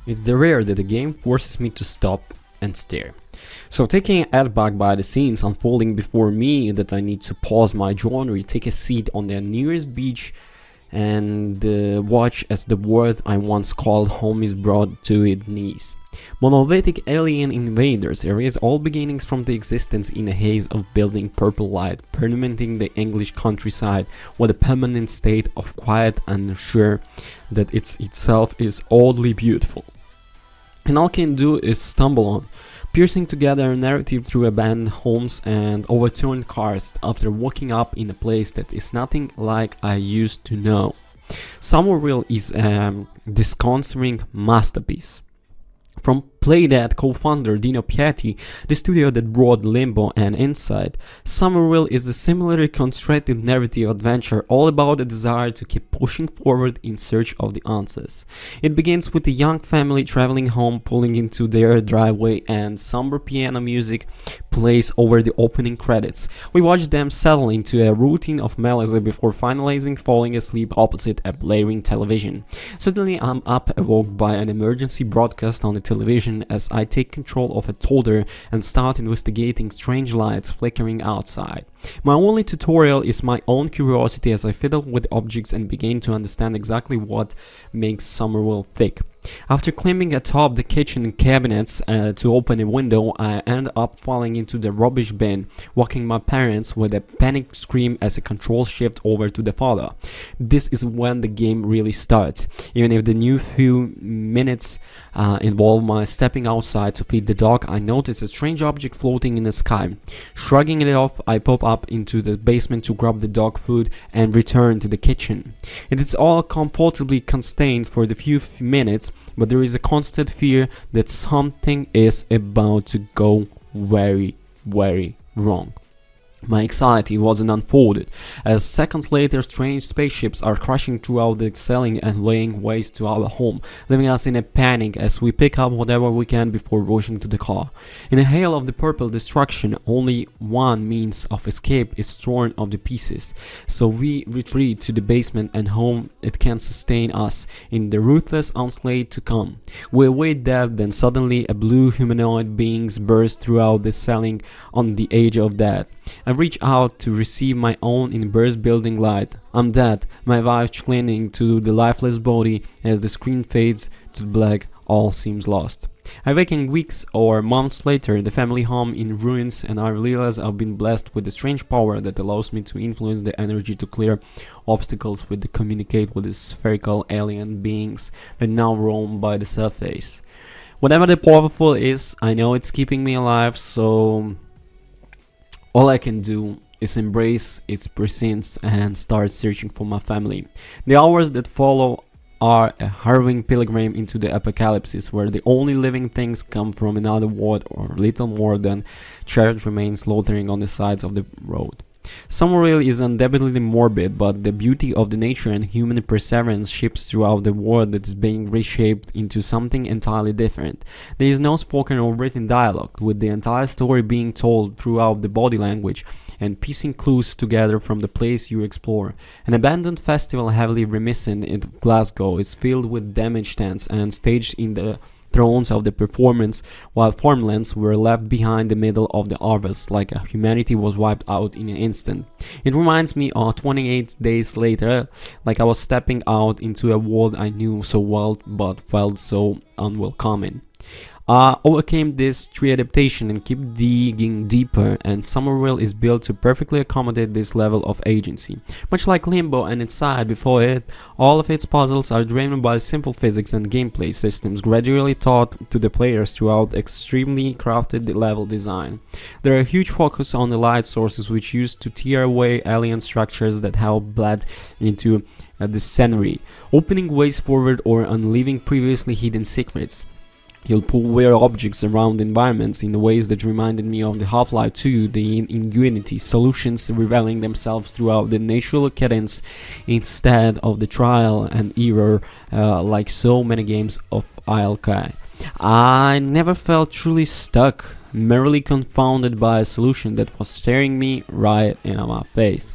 It's the rare that a game forces me to stop and stare. So taking aback by the scenes unfolding before me, that I need to pause my journey, take a seat on the nearest beach and watch as the world I once called home is brought to its knees. Monolithic alien invaders erase all beginnings from the existence in a haze of building purple light, permeating the English countryside with a permanent state of quiet and sure that itself is oddly beautiful. And all can do is stumble on, piercing together a narrative through abandoned homes and overturned cars after waking up in a place that is nothing like I used to know. Somerville is a disconcerting masterpiece. From Playdead co-founder Dino Patti, the studio that brought Limbo and Inside, Somerville is a similarly constructed narrative adventure all about the desire to keep pushing forward in search of the answers. It begins with a young family traveling home, pulling into their driveway, and somber piano music plays over the opening credits. We watch them settle into a routine of melancholy before finalizing falling asleep opposite a blaring television. Suddenly I'm up, awoke by an emergency broadcast on the television as I take control of a toddler and start investigating strange lights flickering outside. My only tutorial is my own curiosity as I fiddle with objects and begin to understand exactly what makes Somerville thick. After climbing atop the kitchen cabinets to open a window, I end up falling into the rubbish bin, waking my parents with a panicked scream as a control shift over to the father. This is when the game really starts, even if the new few minutes involve my stepping outside to feed the dog. I notice a strange object floating in the sky. Shrugging it off, I pop up into the basement to grab the dog food and return to the kitchen. It is all comfortably contained for the few minutes, but there is a constant fear that something is about to go very, very wrong. My anxiety wasn't unfolded, as seconds later strange spaceships are crashing throughout the ceiling and laying waste to our home, leaving us in a panic as we pick up whatever we can before rushing to the car. In a hail of the purple destruction, only one means of escape is torn of the pieces, so we retreat to the basement and home it can sustain us in the ruthless onslaught to come. We await death, then suddenly a blue humanoid being bursts throughout the ceiling on the edge of death. I reach out to receive my own in burst building light. I'm dead, my wife clinging to the lifeless body. As the screen fades to black, all seems lost. I awaken weeks or months later in the family home in ruins, and I realize I've been blessed with a strange power that allows me to influence the energy to clear obstacles with to communicate with the spherical alien beings that now roam by the surface. Whatever the powerful is, I know it's keeping me alive, so all I can do is embrace its presence and start searching for my family. The hours that follow are a harrowing pilgrim into the apocalypse, where the only living things come from another world or little more than charred remains slaughtering on the sides of the road. Somerville is undoubtedly morbid, but the beauty of the nature and human perseverance shapes throughout the world that is being reshaped into something entirely different. There is no spoken or written dialogue, with the entire story being told throughout the body language and piecing clues together from the place you explore. An abandoned festival heavily reminiscent of Glasgow is filled with damaged tents and staged in the thrones of the performance, while farmlands were left behind the middle of the harvest, like humanity was wiped out in an instant. It reminds me of 28 days later, like I was stepping out into a world I knew so well but felt so unwelcoming. I overcame this through adaptation and keep digging deeper, and Somerville is built to perfectly accommodate this level of agency. Much like Limbo and Inside before it, all of its puzzles are driven by simple physics and gameplay systems gradually taught to the players throughout extremely crafted level design. There are a huge focus on the light sources, which used to tear away alien structures that help blend into the scenery, opening ways forward or unleashing previously hidden secrets. You'll pull weird objects around environments in ways that reminded me of the Half-Life 2, the Unity solutions revealing themselves throughout the natural cadence instead of the trial and error like so many games of ILK. I never felt truly stuck, merely confounded by a solution that was staring me right in my face.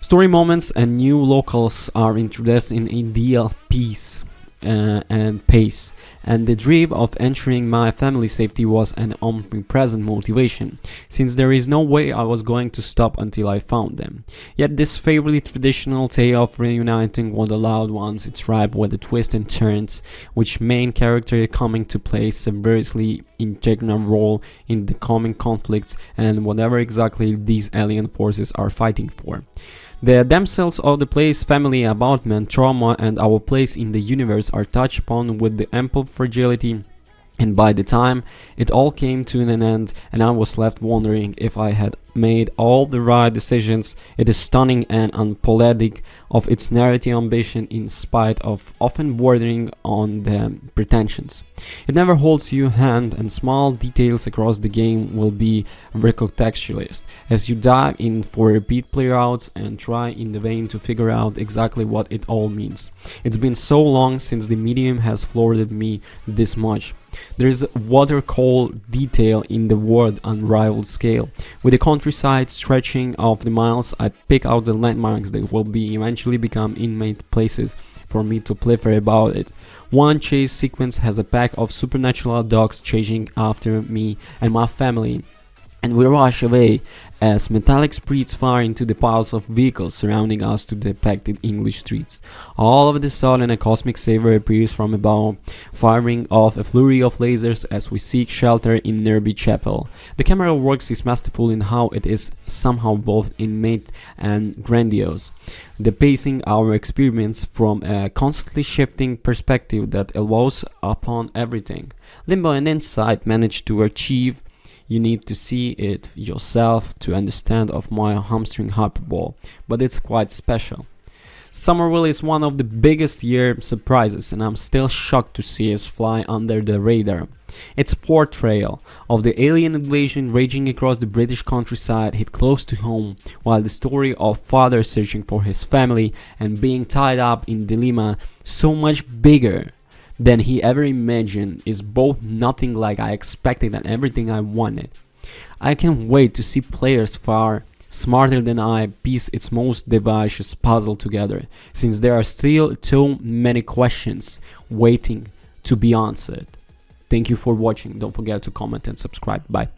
Story moments and new locals are introduced in ideal pace, and the dream of ensuring my family's safety was an omnipresent motivation, since there is no way I was going to stop until I found them. Yet this fairly traditional tale of reuniting with the loved ones is ripe with the twists and turns, which main character coming to play severely integral role in the coming conflicts and whatever exactly these alien forces are fighting for. The themselves of the play's family, abandonment, trauma, and our place in the universe are touched upon with the ample fragility, and by the time it all came to an end and I was left wondering if I had made all the right decisions, it is stunning and unapologetic of its narrative ambition in spite of often bordering on the pretensions. It never holds you hand, and small details across the game will be recontextualized as you dive in for repeat playouts and try in the vain to figure out exactly what it all means. It's been so long since the medium has floored me this much. There's watercolor detail in the world unrivaled scale. With the countryside stretching of the miles, I pick out the landmarks that will be eventually become inmate places for me to play about it. One chase sequence has a pack of supernatural dogs chasing after me and my family, and we rush away as metallic spreads fire into the piles of vehicles surrounding us to the packed English streets. All of a sudden a cosmic saber appears from above, firing off a flurry of lasers as we seek shelter in nearby chapel. The camera work is masterful in how it is somehow both intimate and grandiose, depicting our experience from a constantly shifting perspective that evolves upon everything. Limbo and Inside managed to achieve. You need to see it yourself to understand of my hamstring hyperbole, but it's quite special. Somerville is one of the biggest year surprises, and I'm still shocked to see it fly under the radar. Its portrayal of the alien invasion raging across the British countryside hit close to home, while the story of father searching for his family and being tied up in dilemma so much bigger than he ever imagined is both nothing like I expected and everything I wanted. I can't wait to see players far smarter than I piece its most devious puzzle together, since there are still too many questions waiting to be answered. Thank you for watching. Don't forget to comment and subscribe. Bye.